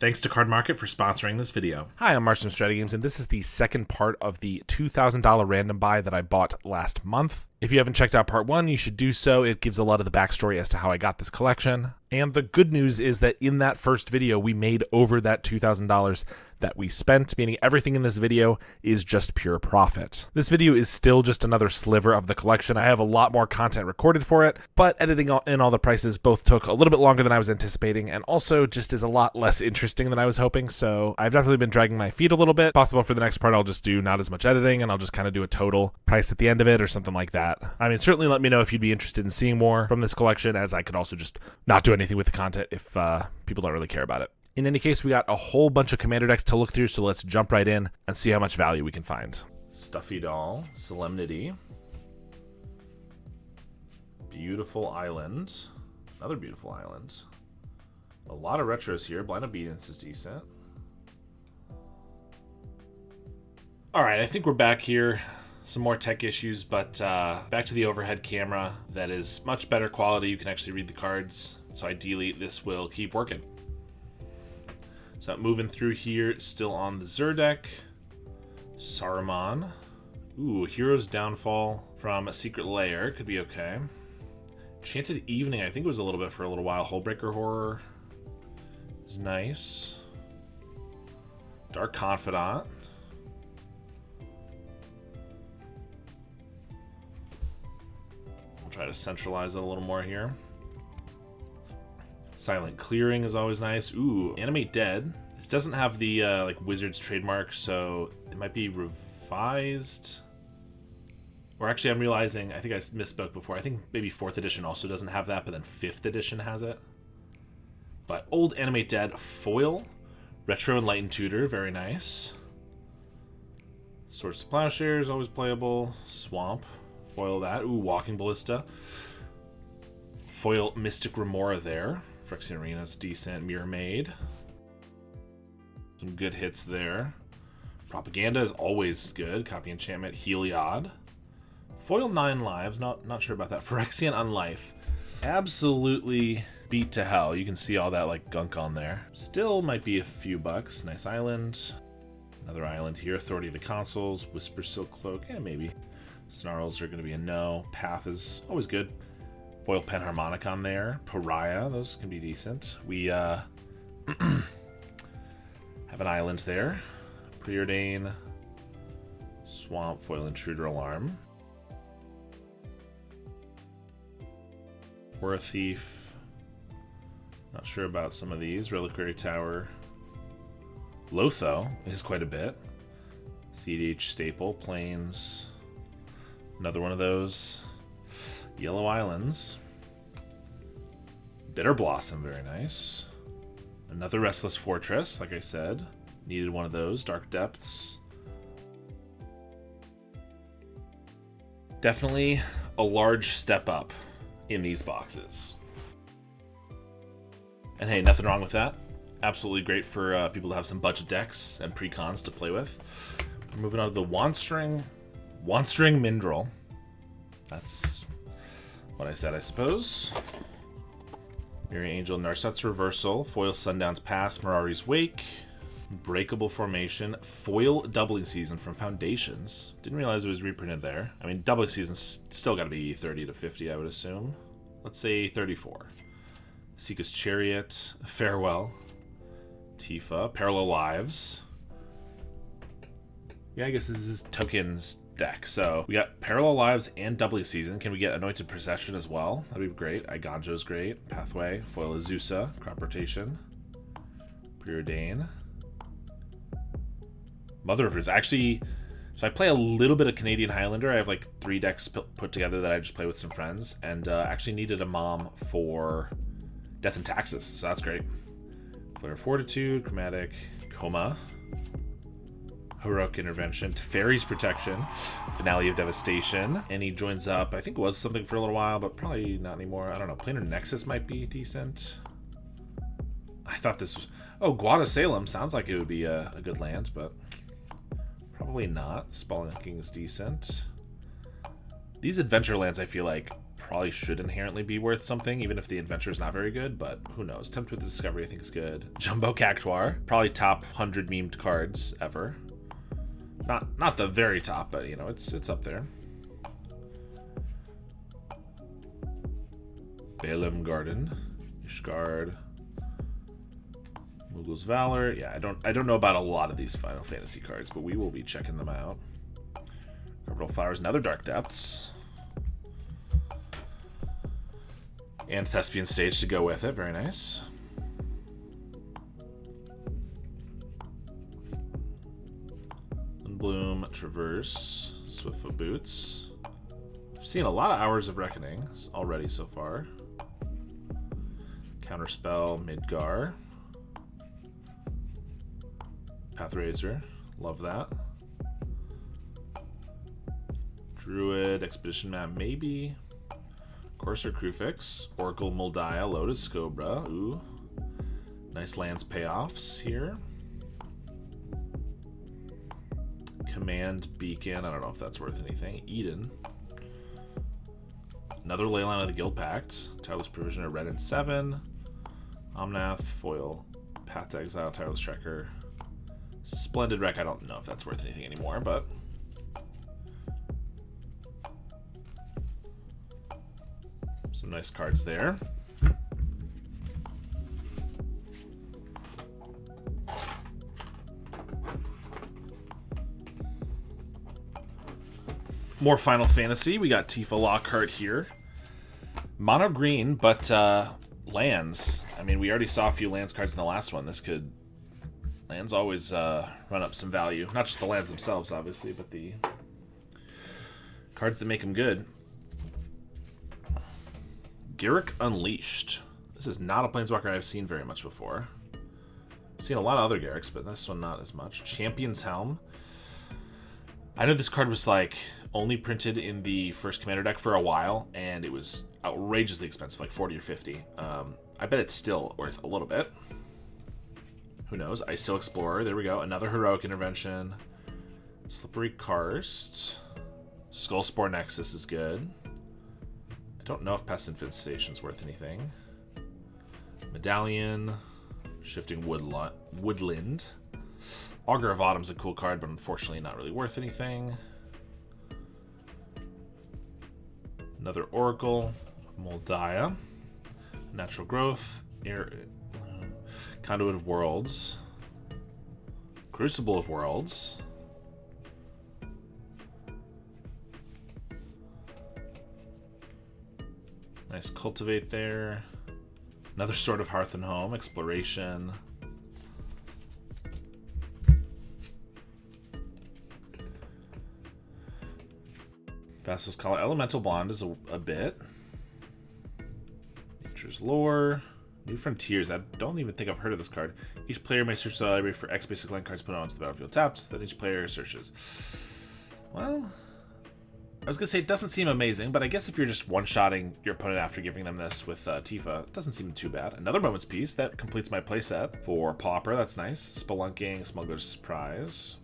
Thanks to Card Market for sponsoring this video. Hi, I'm Marsh from StrataGames, and this is the second part of the $2,000 random buy that I bought last month. If you haven't checked out part one, you should do so. It gives a lot of the backstory as to how I got this collection. And the good news is that in that first video, we made over that $2,000 that we spent, meaning everything in this video is just pure profit. This video is still just another sliver of the collection. I have a lot more content recorded for it, but editing in all the prices both took a little bit longer than I was anticipating, and also just is a lot less interesting than I was hoping, so I've definitely been dragging my feet a little bit. Possible for the next part, I'll just do not as much editing, and I'll just kind of do a total price at the end of it or something like that. I mean, certainly let me know if you'd be interested in seeing more from this collection, as I could also just not do anything with the content if people don't really care about it. In any case, we got a whole bunch of commander decks to look through, so let's jump right in and see how much value we can find. Stuffy Doll, Solemnity, Beautiful Island, another Beautiful Island. A lot of retros here. Blind Obedience is decent. Alright, I think we're back here. Some more tech issues, but back to the overhead camera that is much better quality. You can actually read the cards, so ideally this will keep working. So moving through here, still on the Zur deck. Saruman. Ooh, Hero's Downfall from a Secret Lair. Could be okay. Enchanted Evening, I think it was a little bit for a little while. Hullbreaker Horror is nice. Dark Confidant. I'll try to centralize it a little more here. Silent Clearing is always nice. Ooh, Animate Dead. This doesn't have the like Wizards trademark, so it might be revised. Or actually, I'm realizing, I think I misspoke before. I think maybe 4th edition also doesn't have that, but then 5th edition has it. But old Animate Dead foil. Retro Enlightened Tutor, very nice. Swords to Plowshares, always playable. Swamp, foil that. Ooh, Walking Ballista. Foil Mystic Remora there. Phyrexian Arena's decent. Mirror Maid. Some good hits there. Propaganda is always good. Copy Enchantment. Heliod. Foil 9 lives. Not sure about that. Phyrexian Unlife. Absolutely beat to hell. You can see all that like gunk on there. Still might be a few bucks. Nice island. Another island here. Authority of the Consuls. Whisper Silk Cloak. Yeah, maybe. Snarls are going to be a no. Path is always good. Foil Penharmonic on there. Pariah, those can be decent. We have an island there. Preordain. Swamp, Foil Intruder Alarm. War Thief. Not sure about some of these. Reliquary Tower. Lotho is quite a bit. CDH Staple. Plains. Another one of those. Yellow Islands. Bitter Blossom, very nice. Another Restless Fortress, like I said. Needed one of those. Dark Depths. Definitely a large step up in these boxes. And hey, nothing wrong with that. Absolutely great for people to have some budget decks and pre-cons to play with. We're moving on to the Wandstring Mindrel. That's what I said, I suppose. Mirroring Angel, Narset's Reversal, Foil Sundown's Pass, Mirari's Wake, Breakable Formation, Foil Doubling Season from Foundations. Didn't realize it was reprinted there. I mean, Doubling Season's still got to be 30 to 50, I would assume. Let's say 34. Seeka's Chariot, Farewell, Tifa, Parallel Lives. Yeah, I guess this is Tokens deck. So we got Parallel Lives and Doubling Season. Can we get Anointed Procession as well? That'd be great. Iganjo's great. Pathway, Foil Azusa, Crop Rotation, Preordain, Mother of Runes. Actually, so I play a little bit of Canadian Highlander. I have like 3 decks put together that I just play with some friends, and actually needed a mom for Death and Taxes, so that's great. Flare of Fortitude, Chromatic, Coma, Heroic Intervention, Teferi's Protection, Finale of Devastation, and he joins up, I think it was something for a little while, but probably not anymore. I don't know. Planar Nexus might be decent. I thought this was... Oh, Guada Salem sounds like it would be a good land, but probably not. Spelunking is decent. These adventure lands, I feel like, probably should inherently be worth something, even if the adventure is not very good, but who knows. Tempt with the Discovery I think is good. Jumbo Cactuar, probably top 100 memed cards ever. Not the very top, but you know, it's up there. Balaam Garden, Ishgard, Mughal's Valor. Yeah, I don't know about a lot of these Final Fantasy cards, but we will be checking them out. Orbital Flowers and other Dark Depths. And Thespian Stage to go with it. Very nice. Bloom, Traverse, Swiftfoot Boots. I've seen a lot of Hours of Reckoning already so far. Counterspell, Midgar. Pathrazer, love that. Druid, Expedition Map, maybe. Courser Crufix, Oracle Moldiah, Lotus Cobra. Ooh. Nice lands payoffs here. Command Beacon, I don't know if that's worth anything. Eden. Another Leyline of the Guild Pact. Tireless Provisioner, red and 7. Omnath, Foil, Path to Exile, Tireless Trekker. Splendid Wreck, I don't know if that's worth anything anymore, but... some nice cards there. More Final Fantasy. We got Tifa Lockhart here. Mono green, but lands. I mean, we already saw a few lands cards in the last one. This could... lands always run up some value. Not just the lands themselves, obviously, but the cards that make them good. Garruk Unleashed. This is not a Planeswalker I've seen very much before. I've seen a lot of other Garruks, but this one not as much. Champion's Helm. I know this card was like only printed in the first Commander deck for a while, and it was outrageously expensive, like 40 or 50. I bet it's still worth a little bit. Who knows? Ice Steel Explorer. There we go. Another Heroic Intervention. Slippery Karst. Skullspore Nexus is good. I don't know if Pest Infestation is worth anything. Medallion. Shifting Woodland. Augur of Autumn's a cool card, but unfortunately not really worth anything. Another Oracle. Moldiah. Natural Growth. Conduit of Worlds. Crucible of Worlds. Nice Cultivate there. Another Sword of Hearth and Home. Exploration. Vassal's Call. Elemental Bond is a bit. Nature's Lore. New Frontiers. I don't even think I've heard of this card. Each player may search the library for X basic land cards put onto the battlefield tapped. Then each player searches. Well, I was going to say it doesn't seem amazing, but I guess if you're just one-shotting your opponent after giving them this with Tifa, it doesn't seem too bad. Another Moment's Peace. That completes my playset for Pauper. That's nice. Spelunking, Smuggler's Surprise.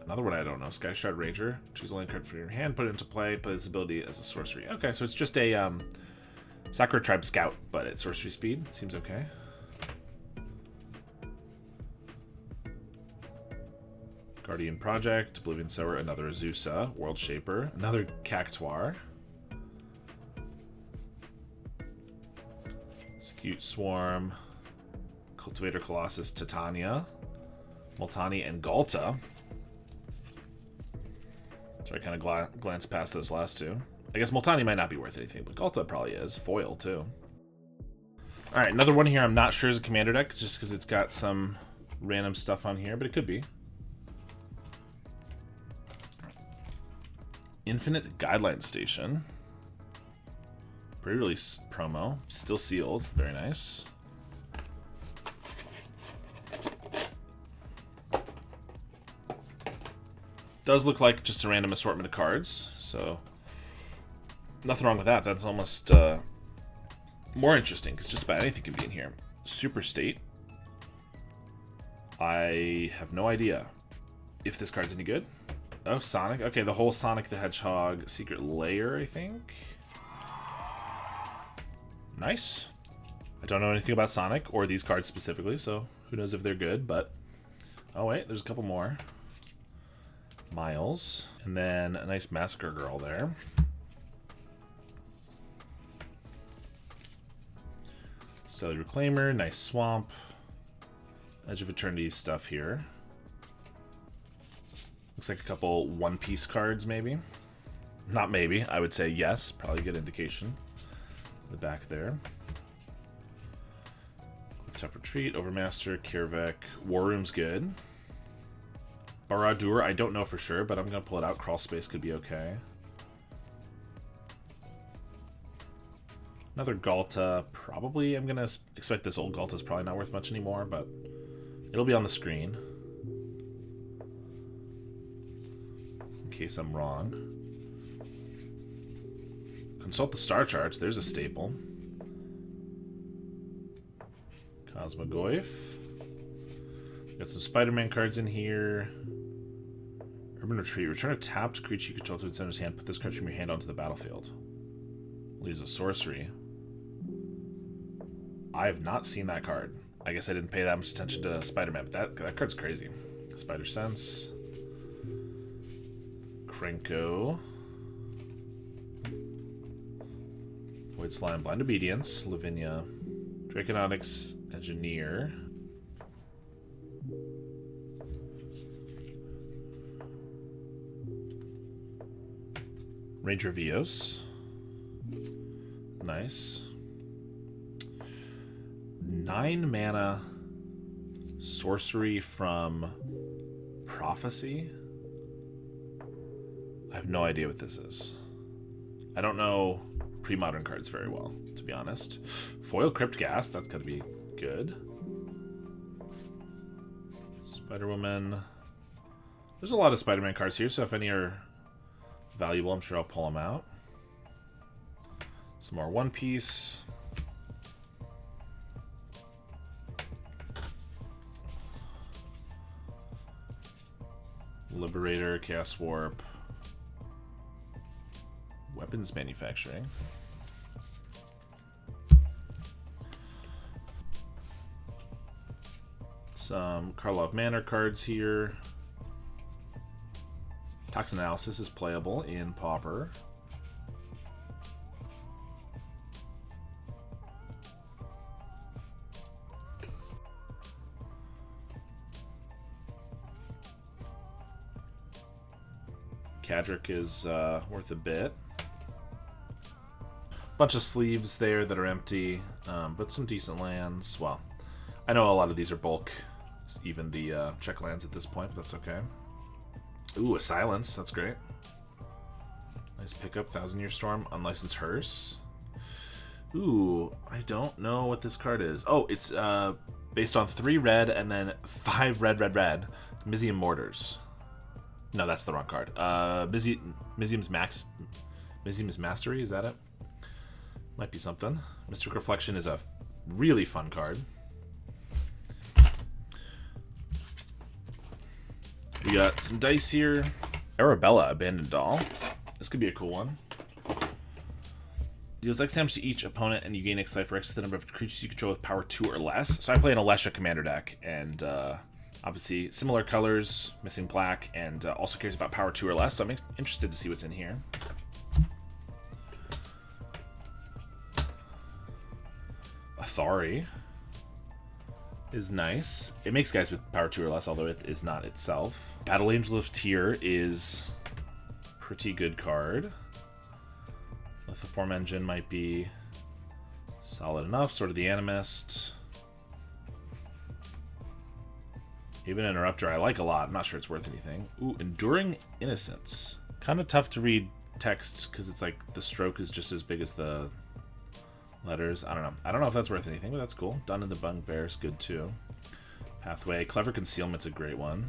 Another one I don't know. Skyshard Ranger. Choose a land card from your hand, put it into play, play this ability as a sorcery. Okay, so it's just a Sakura Tribe Scout, but at sorcery speed. Seems okay. Guardian Project, Oblivion Sower, another Azusa, World Shaper, another Cactuar. Scute Swarm, Cultivator Colossus, Titania, Multani, and Galta. So I kind of glanced past those last two. I guess Multani might not be worth anything, but Galta probably is. Foil, too. Alright, another one here I'm not sure is a commander deck, just because it's got some random stuff on here, but it could be. Infinite Guideline Station. Pre-release promo. Still sealed. Very nice. Does look like just a random assortment of cards, so nothing wrong with that. That's almost more interesting, because just about anything can be in here. Super State. I have no idea if this card's any good. Oh, Sonic. Okay, the whole Sonic the Hedgehog Secret Lair, I think. Nice. I don't know anything about Sonic or these cards specifically, so who knows if they're good, but... Oh wait, there's a couple more. Miles. And then a nice Massacre Girl there. Stellar Reclaimer, nice Swamp. Edge of Eternity stuff here. Looks like a couple one-piece cards, maybe. Not maybe, I would say yes. Probably a good indication. The back there. Clifftop Retreat, Overmaster, Kirvek. War Room's good. Barad-dûr, I don't know for sure, but I'm going to pull it out. Crawl Space could be okay. Another Galta, probably. I'm going to expect this old Galta's probably not worth much anymore, but it'll be on the screen. In case I'm wrong. Consult the star charts. There's a staple. Cosmogoyf. Got some Spider-Man cards in here. Urban Retreat. Return a tapped creature you control to its center's hand. Put this card from your hand onto the battlefield. Leaves a sorcery. I have not seen that card. I guess I didn't pay that much attention to Spider-Man, but that card's crazy. Spider Sense. Krenko. Void Slime. Blind Obedience. Lavinia. Draconautics. Engineer. Ranger Vios. Nice. 9 mana sorcery from Prophecy. I have no idea what this is. I don't know pre-modern cards very well, to be honest. Foil Cryptghast, that's gotta be good. Spider-Woman. There's a lot of Spider-Man cards here, so if any are valuable, I'm sure I'll pull them out. Some more One Piece. Liberator, Chaos Warp. Weapons Manufacturing. Some Karlov Manor cards here. Toxin Analysis is playable in Pauper. Cadric is worth a bit. Bunch of sleeves there that are empty, but some decent lands. Well, I know a lot of these are bulk, even the check lands at this point, but that's okay. Ooh, a Silence, that's great. Nice pickup, Thousand Year Storm, Unlicensed Hearse. Ooh, I don't know what this card is. Oh, it's based on 3 red and then 5 red. Mizium Mortars. No, that's the wrong card. Mizium's Mastery, is that it? Might be something. Mystic Reflection is a really fun card. We got some dice here. Arabella, Abandoned Doll. This could be a cool one. Deals X damage to each opponent, and you gain X life for X the number of creatures you control with power 2 or less. So I play an Alesha Commander deck, and obviously similar colors, missing black, and also cares about power 2 or less. So I'm interested to see what's in here. Athari is nice. It makes guys with power 2 or less, although it is not itself. Battle Angel of Tyr is a pretty good card. Lithiform Engine might be solid enough. Sort of the Animist. Even Interrupter I like a lot. I'm not sure it's worth anything. Ooh, Enduring Innocence. Kind of tough to read text because it's like the stroke is just as big as the letters. I don't know. I don't know if that's worth anything, but that's cool. Done in the Bugbear is good too. Pathway. Clever Concealment's a great one.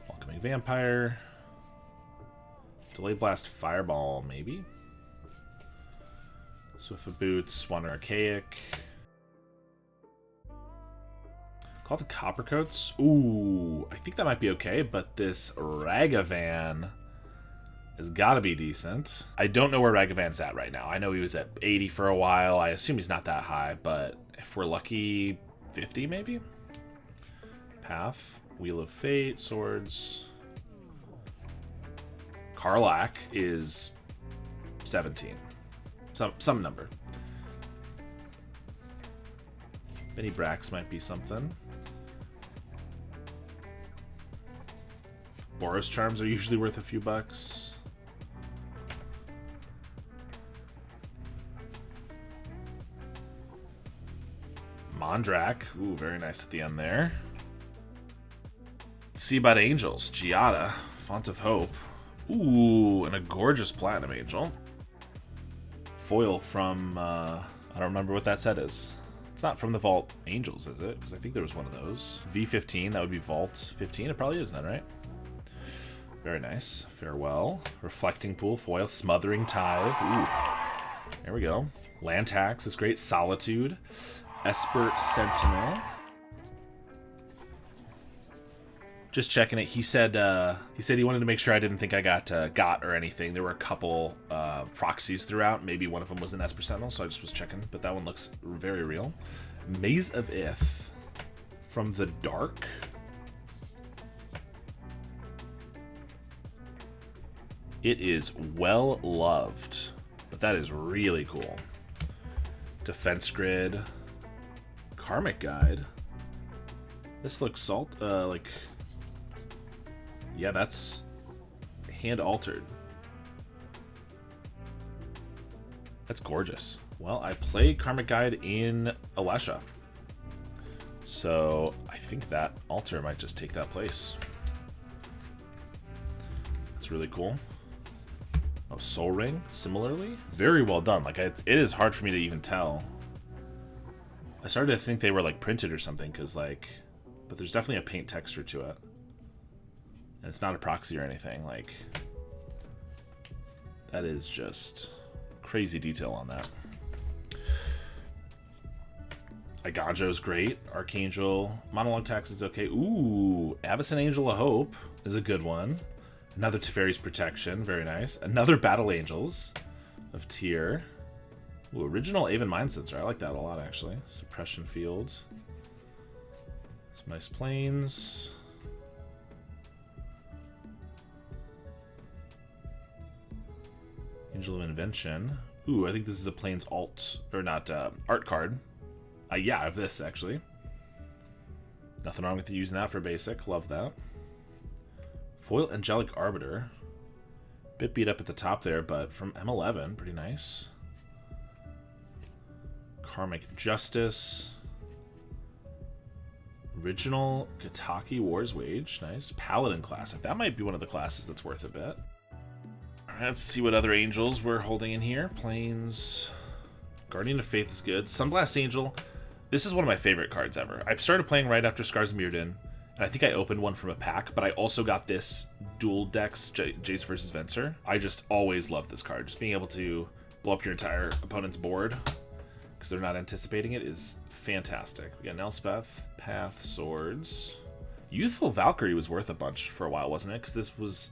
Welcoming Vampire. Delay Blast Fireball, maybe? Swift of Boots. Wander Archaic. Call the Coppercoats. Ooh, I think that might be okay, but this Ragavan has got to be decent. I don't know where Ragavan's at right now. I know he was at 80 for a while. I assume he's not that high, but if we're lucky, 50 maybe? Path, Wheel of Fate, Swords. Karlach is 17. Some number. Benny Brax might be something. Boros Charms are usually worth a few bucks. Mondrak. Ooh, very nice at the end there. See about Angels. Giada. Font of Hope. Ooh, and a gorgeous Platinum Angel. Foil from, I don't remember what that set is. It's not from the Vault Angels, is it? Because I think there was one of those. V15, that would be Vault 15. It probably is then, right? Very nice. Farewell. Reflecting Pool. Foil. Smothering Tithe. Ooh. There we go. Land Tax is great. Solitude. Esper Sentinel. Just checking it. He said he wanted to make sure I didn't think I got or anything. There were a couple proxies throughout. Maybe one of them was an Esper Sentinel, so I just was checking. But that one looks very real. Maze of Ith. From the Dark. It is well loved, but that is really cool. Defense Grid. Karmic Guide. This looks like... Yeah, that's hand altered. That's gorgeous. Well, I play Karmic Guide in Alesha, so I think that altar might just take that place. That's really cool. Oh, Soul Ring, similarly. Very well done. Like, it is hard for me to even tell. I started to think they were, like, printed or something, because, like... But there's definitely a paint texture to it. And it's not a proxy or anything. Like, that is just crazy detail on that. Iganjo's great. Archangel. Monologue Tax is okay. Ooh, Avacyn Angel of Hope is a good one. Another Teferi's Protection, very nice. Another Battle Angels of Tier. Ooh, original Aven Mind Sensor, I like that a lot actually. Suppression Field. Some nice planes. Angel of Invention. Ooh, I think this is a planes alt, or not, art card. Yeah, I have this actually. Nothing wrong with using that for basic, love that. Foil Angelic Arbiter. Bit beat up at the top there, but from M11, pretty nice. Karmic Justice. Original Kataki Wars Wage, nice. Paladin Classic, that might be one of the classes that's worth a bit. Alright, let's see what other angels we're holding in here. Planes. Guardian of Faith is good. Sunblast Angel. This is one of my favorite cards ever. I started playing right after Scars of Mirrodin. And I think I opened one from a pack, but I also got this Dual Decks Jace versus Venser. I just always love this card. Just being able to blow up your entire opponent's board because they're not anticipating it is fantastic. We got Elspeth, Path, Swords. Youthful Valkyrie was worth a bunch for a while, wasn't it? Because this was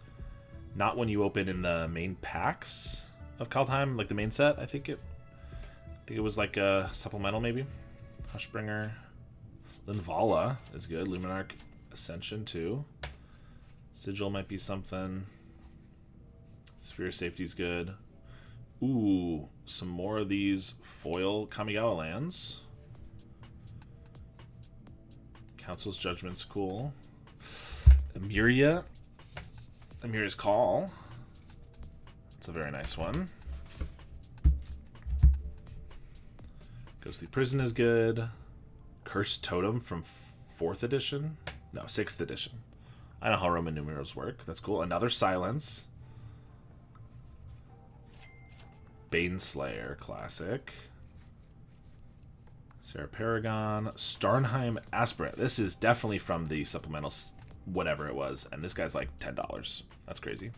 not when you open in the main packs of Kaldheim, like the main set. I think it was like a supplemental maybe. Hushbringer. Linvala is good. Luminarch Ascension too. Sigil might be something. Sphere of Safety's good. Ooh, some more of these foil Kamigawa lands. Council's Judgment's cool. Emiria. Emiria's Call. That's a very nice one. Ghostly Prison is good. Cursed Totem from 4th edition? No, 6th edition. I know how Roman numerals work. That's cool. Another Silence. Baneslayer Classic. Sarah Paragon. Starnheim Aspirant. This is definitely from the supplemental whatever it was. And this guy's like $10. That's crazy.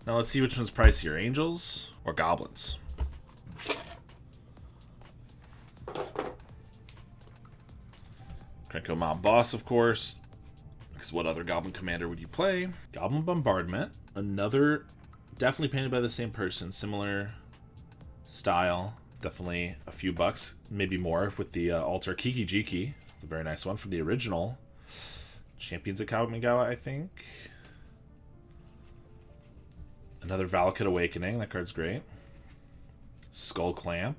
Now let's see which one's pricier. Angels or Goblins? Krenko Mob Boss, of course. Because what other Goblin Commander would you play? Goblin Bombardment. Another, definitely painted by the same person. Similar style. Definitely a few bucks, maybe more, with the altar. Kiki Jiki, a very nice one from the original Champions of Kamigawa, I think. Another Valakut Awakening. That card's great. Skull Clamp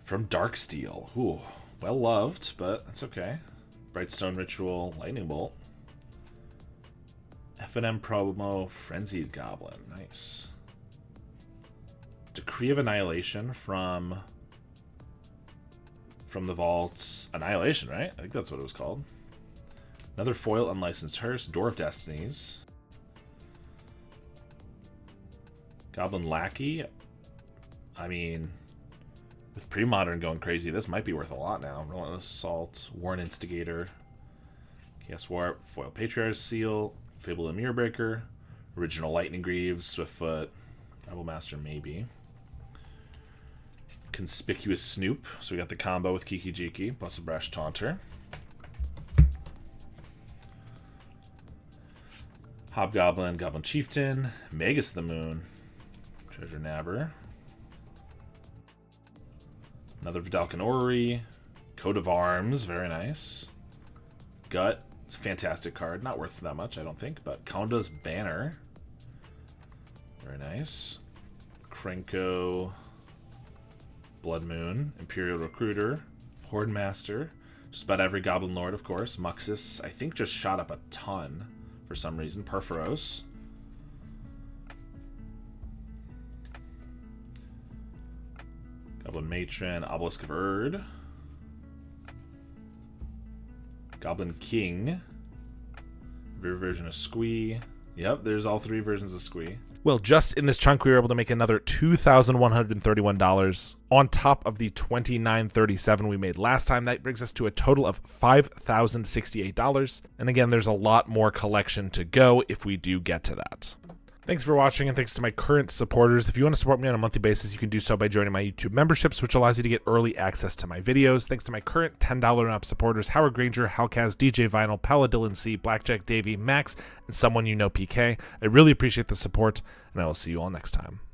from Darksteel. Ooh, well loved, but that's okay. Brightstone Ritual, Lightning Bolt. F&M Promo, Frenzied Goblin. Nice. Decree of Annihilation from the Vault's Annihilation, right? I think that's what it was called. Another foil Unlicensed Hearse, Door of Destinies. Goblin Lackey. I mean, with pre-modern going crazy, this might be worth a lot now. Relentless Assault, Warren Instigator, Chaos Warp, Foil Patriarch's Seal, Fable of Mirrorbreaker, Original Lightning Greaves, Swiftfoot, Rebel Master maybe. Conspicuous Snoop, so we got the combo with Kiki Jiki, plus a Brash Taunter. Hobgoblin, Goblin Chieftain, Magus of the Moon, Treasure Nabber. Another Vidalcan Orrery, Coat of Arms, very nice. Gut, it's a fantastic card, not worth that much, I don't think, but Kaunda's Banner, very nice. Krenko, Blood Moon, Imperial Recruiter, Horde Master, just about every Goblin Lord, of course. Muxus, I think, just shot up a ton for some reason. Perforos. Goblin Matron, Obelisk of Erd. Goblin King. Rear version of Squee. Yep, there's all three versions of Squee. Well, just in this chunk, we were able to make another $2,131 on top of the $2,937 we made last time. That brings us to a total of $5,068. And again, there's a lot more collection to go if we do get to that. Thanks for watching, and thanks to my current supporters. If you want to support me on a monthly basis, you can do so by joining my YouTube memberships, which allows you to get early access to my videos. Thanks to my current $10 and up supporters, Howard Granger, Halcaz, DJ Vinyl, Paladillin C, Blackjack Davey, Max, and someone you know, PK. I really appreciate the support, and I will see you all next time.